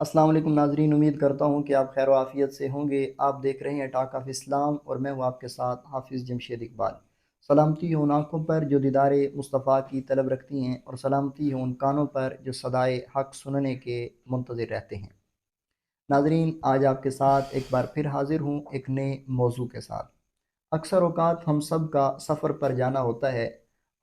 السلام علیکم ناظرین، امید کرتا ہوں کہ آپ خیر و عافیت سے ہوں گے۔ آپ دیکھ رہے ہیں ٹاک آف اسلام اور میں ہوں آپ کے ساتھ حافظ جمشید اقبال۔ سلامتی ہو ان آنکھوں پر جو دیدار مصطفیٰ کی طلب رکھتی ہیں، اور سلامتی ہو ان کانوں پر جو صدائے حق سننے کے منتظر رہتے ہیں۔ ناظرین، آج آپ کے ساتھ ایک بار پھر حاضر ہوں ایک نئے موضوع کے ساتھ۔ اکثر اوقات ہم سب کا سفر پر جانا ہوتا ہے،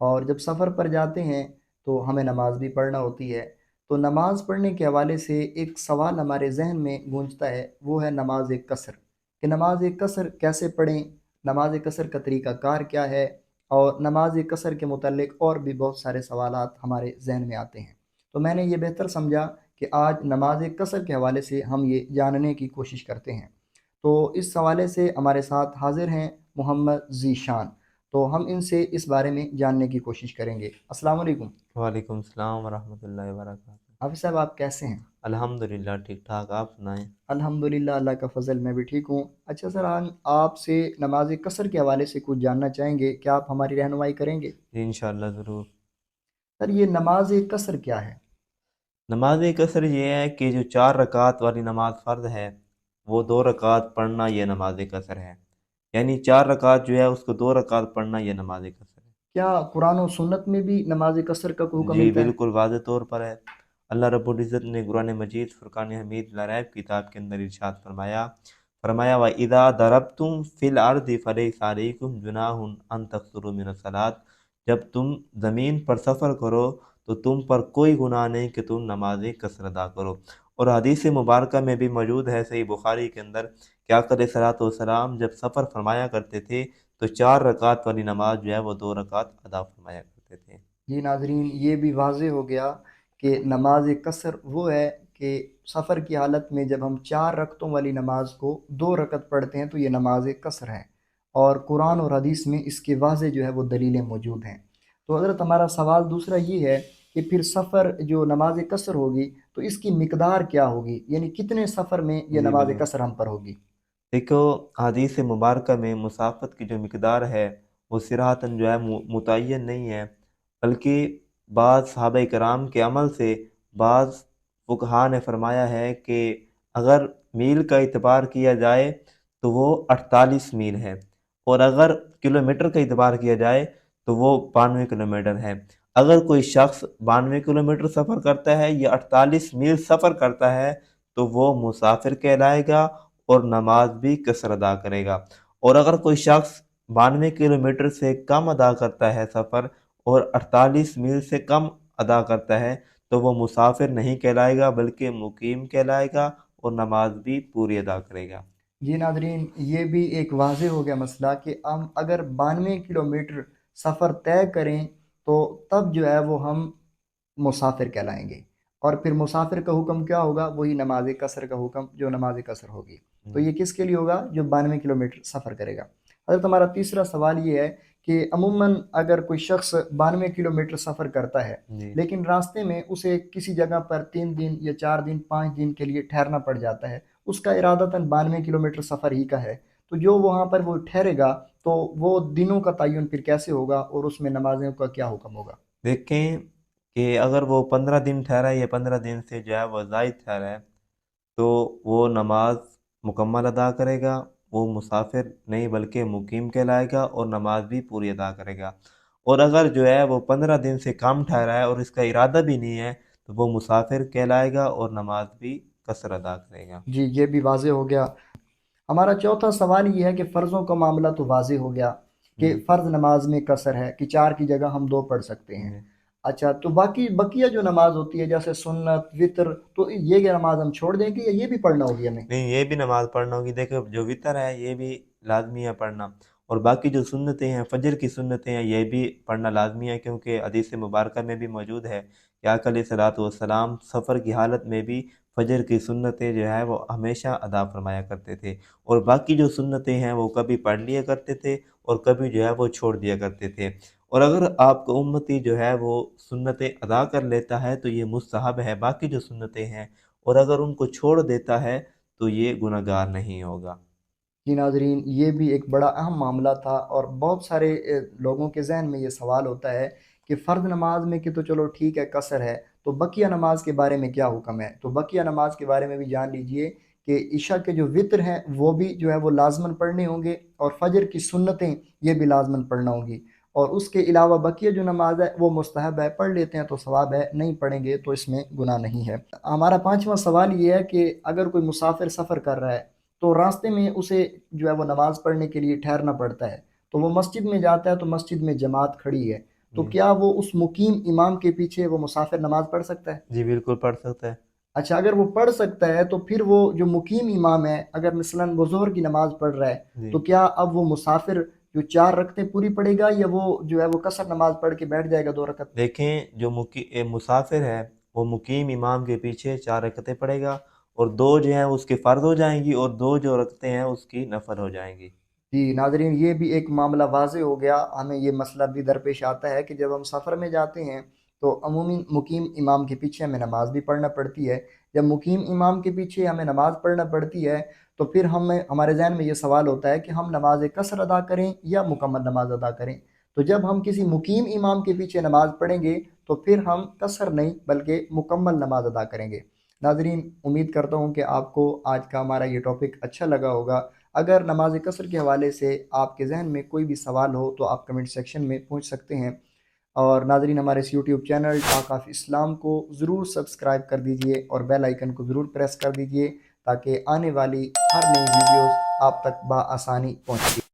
اور جب سفر پر جاتے ہیں تو ہمیں نماز بھی پڑھنا ہوتی ہے۔ تو نماز پڑھنے کے حوالے سے ایک سوال ہمارے ذہن میں گونجتا ہے، وہ ہے نماز قصر، کہ نماز قصر کیسے پڑھیں، نماز قصر کا طریقہ کار کیا ہے، اور نماز قصر کے متعلق اور بھی بہت سارے سوالات ہمارے ذہن میں آتے ہیں۔ تو میں نے یہ بہتر سمجھا کہ آج نماز قصر کے حوالے سے ہم یہ جاننے کی کوشش کرتے ہیں۔ تو اس حوالے سے ہمارے ساتھ حاضر ہیں محمد ذیشان، تو ہم ان سے اس بارے میں جاننے کی کوشش کریں گے۔ السلام علیکم وعلیکم السلام ورحمۃ اللہ وبرکاتہ۔ حافظ صاحب، آپ کیسے ہیں؟ الحمدللہ ٹھیک ٹھاک، آپ سنائیں۔ الحمدللہ، اللہ کا فضل، میں بھی ٹھیک ہوں۔ اچھا سر، ہم آپ سے نماز قصر کے حوالے سے کچھ جاننا چاہیں گے، کیا آپ ہماری رہنمائی کریں گے؟ جی انشاءاللہ ضرور۔ سر، یہ نماز قصر کیا ہے؟ نماز قصر یہ ہے کہ جو 4 رکعت والی نماز فرض ہے وہ 2 رکعت پڑھنا، یہ نماز قصر ہے۔ یعنی 4 رکعت جو ہے اس کو 2 رکعت پڑھنا، یہ نماز قصر ہے۔ کیا قرآن و سنت میں بھی نماز قصر کا کوئی حکم جی ملتا ہے؟ بالکل واضح طور پر ہے۔ اللہ رب العزت نے قرآن مجید فرقان حمید لا ریب کتاب کے اندر ارشاد فرمایا وَإِذَا ضَرَبْتُمْ فِي الْأَرْضِ فَلَيْسَ عَلَيْكُمْ جُنَاحٌ أَن تَقْصُرُوا مِنَ الصَّلَاةِ، جب تم زمین پر سفر کرو تو تم پر کوئی گناہ نہیں کہ تم نماز قصر ادا کرو۔ اور حدیث مبارکہ میں بھی موجود ہے صحیح بخاری کے اندر کہ آقا علیہ الصلوۃ والسلام جب سفر فرمایا کرتے تھے تو 4 رکعت والی نماز جو ہے وہ 2 رکعت ادا فرمایا کرتے تھے۔ جی ناظرین، یہ بھی واضح ہو گیا کہ نماز قصر وہ ہے کہ سفر کی حالت میں جب ہم 4 رکعتوں والی نماز کو 2 رکعت پڑھتے ہیں تو یہ نماز قصر ہے، اور قرآن اور حدیث میں اس کے واضح جو ہے وہ دلیلیں موجود ہیں۔ تو حضرت ہمارا سوال دوسرا یہ ہے کہ پھر سفر جو نماز قصر ہوگی تو اس کی مقدار کیا ہوگی، یعنی کتنے سفر میں یہ جی نماز بالکل، قصر ہم پر ہوگی؟ دیکھو حدیث مبارکہ میں مسافت کی جو مقدار ہے وہ صراحتاً جو ہے متعین نہیں ہے، بلکہ بعض صحابہ کرام کے عمل سے بعض فقہا نے فرمایا ہے کہ اگر میل کا اعتبار کیا جائے تو وہ 48 میل ہے، اور اگر کلومیٹر کا اعتبار کیا جائے تو وہ 92 کلومیٹر ہے۔ اگر کوئی شخص 92 کلومیٹر سفر کرتا ہے یا 48 میل سفر کرتا ہے تو وہ مسافر کہلائے گا اور نماز بھی قصر ادا کرے گا۔ اور اگر کوئی شخص 92 کلومیٹر سے کم ادا کرتا ہے سفر اور 48 میل سے کم ادا کرتا ہے تو وہ مسافر نہیں کہلائے گا بلکہ مقیم کہلائے گا اور نماز بھی پوری ادا کرے گا۔ جی ناظرین، یہ بھی ایک واضح ہو گیا مسئلہ کہ ہم اگر 92 کلومیٹر سفر طے کریں تو تب جو ہے وہ ہم مسافر کہلائیں گے، اور پھر مسافر کا حکم کیا ہوگا؟ وہی نماز قصر کا حکم، جو نماز قصر ہوگی۔ تو یہ کس کے لیے ہوگا؟ جو 92 کلومیٹر سفر کرے گا۔ حضرت ہمارا تیسرا سوال یہ ہے کہ عموماً اگر کوئی شخص 92 کلومیٹر سفر کرتا ہے جی لیکن راستے میں اسے کسی جگہ پر 3 دن یا 4 دن 5 دن کے لیے ٹھہرنا پڑ جاتا ہے، اس کا ارادتاً 92 کلومیٹر سفر ہی کا ہے، تو جو وہاں پر وہ ٹھہرے گا تو وہ دنوں کا تعین پھر کیسے ہوگا، اور اس میں نمازوں کا کیا حکم ہوگا؟ دیکھیں کہ اگر وہ 15 دن ٹھہرا ہے یا 15 دن سے جو ہے وہ زائد ٹھہرا ہے تو وہ نماز مکمل ادا کرے گا، وہ مسافر نہیں بلکہ مقیم کہلائے گا اور نماز بھی پوری ادا کرے گا۔ اور اگر جو ہے وہ 15 دن سے کم ٹھہرا ہے اور اس کا ارادہ بھی نہیں ہے تو وہ مسافر کہلائے گا اور نماز بھی قصر ادا کرے گا۔ جی، یہ بھی واضح ہو گیا۔ ہمارا چوتھا سوال یہ ہے کہ فرضوں کا معاملہ تو واضح ہو گیا کہ جی فرض نماز میں قصر ہے کہ 4 کی جگہ ہم 2 پڑھ سکتے ہیں۔ جی اچھا، تو باقی بقیہ جو نماز ہوتی ہے جیسے سنت وطر، تو یہ کیا نماز ہم چھوڑ دیں گے یا یہ بھی پڑھنا ہوگی ہمیں؟ نہیں، یہ بھی نماز پڑھنا ہوگی۔ دیکھو جو وطر ہے یہ بھی لازمی ہے پڑھنا، اور باقی جو سنتیں ہیں فجر کی سنتیں ہیں یہ بھی پڑھنا لازمی ہے، کیونکہ حدیث مبارکہ میں بھی موجود ہے کہ آقا علیہ الصلوۃ والسلام سفر کی حالت میں بھی فجر کی سنتیں جو ہے وہ ہمیشہ ادا فرمایا کرتے تھے، اور باقی جو سنتیں ہیں وہ کبھی پڑھ لیا کرتے تھے اور کبھی جو ہے وہ چھوڑ دیا کرتے تھے۔ اور اگر آپ کو امتی جو ہے وہ سنتیں ادا کر لیتا ہے تو یہ مستحب ہے، باقی جو سنتیں ہیں، اور اگر ان کو چھوڑ دیتا ہے تو یہ گناہ گار نہیں ہوگا۔ جی ناظرین، یہ بھی ایک بڑا اہم معاملہ تھا، اور بہت سارے لوگوں کے ذہن میں یہ سوال ہوتا ہے کہ فرض نماز میں کہ تو چلو ٹھیک ہے قصر ہے، تو بقیہ نماز کے بارے میں کیا حکم ہے؟ تو بقیہ نماز کے بارے میں بھی جان لیجئے کہ عشاء کے جو وطر ہیں وہ بھی جو ہے وہ لازماً پڑھنے ہوں گے، اور فجر کی سنتیں یہ بھی لازماً پڑھنا ہوں گی، اور اس کے علاوہ بقیہ جو نماز ہے وہ مستحب ہے، پڑھ لیتے ہیں تو ثواب ہے، نہیں پڑھیں گے تو اس میں گناہ نہیں ہے۔ ہمارا پانچواں سوال یہ ہے کہ اگر کوئی مسافر سفر کر رہا ہے تو راستے میں اسے جو ہے وہ نماز پڑھنے کے لیے ٹھہرنا پڑتا ہے، تو وہ مسجد میں جاتا ہے تو مسجد میں جماعت کھڑی ہے، تو جی کیا وہ اس مقیم امام کے پیچھے وہ مسافر نماز پڑھ سکتا ہے؟ جی بالکل پڑھ سکتا ہے۔ اچھا، اگر وہ پڑھ سکتا ہے تو پھر وہ جو مقیم امام ہے، اگر مثلاً وہ ظہر کی نماز پڑھ رہا ہے، جی تو کیا اب وہ مسافر جو 4 رکعتیں پوری پڑے گا، یا وہ جو ہے وہ قصر نماز پڑھ کے بیٹھ جائے گا 2 رکعت؟ دیکھیں، جو مسافر ہے وہ مقیم امام کے پیچھے 4 رکعتیں پڑھے گا، اور 2 جو ہیں اس کے فرض ہو جائیں گی، اور 2 جو رکعتیں ہیں اس کی نفل ہو جائیں گی۔ جی ناظرین، یہ بھی ایک معاملہ واضح ہو گیا، ہمیں یہ مسئلہ بھی درپیش آتا ہے کہ جب ہم سفر میں جاتے ہیں تو عمومی مقیم امام کے پیچھے ہمیں نماز بھی پڑھنا پڑتی ہے۔ جب مقیم امام کے پیچھے ہمیں نماز پڑھنا پڑتی ہے تو پھر ہمارے ذہن میں یہ سوال ہوتا ہے کہ ہم نماز قصر ادا کریں یا مکمل نماز ادا کریں۔ تو جب ہم کسی مقیم امام کے پیچھے نماز پڑھیں گے تو پھر ہم قصر نہیں بلکہ مکمل نماز ادا کریں گے۔ ناظرین، امید کرتا ہوں کہ آپ کو آج کا ہمارا یہ ٹاپک اچھا لگا ہوگا۔ اگر نماز قصر کے حوالے سے آپ کے ذہن میں کوئی بھی سوال ہو تو آپ کمنٹ سیکشن میں پوچھ سکتے ہیں، اور ناظرین ہمارے اس یوٹیوب چینل ٹاک آف اسلام کو ضرور سبسکرائب کر دیجئے اور بیل آئیکن کو ضرور پریس کر دیجئے تاکہ آنے والی ہر نئی ویڈیوز آپ تک بآسانی پہنچے۔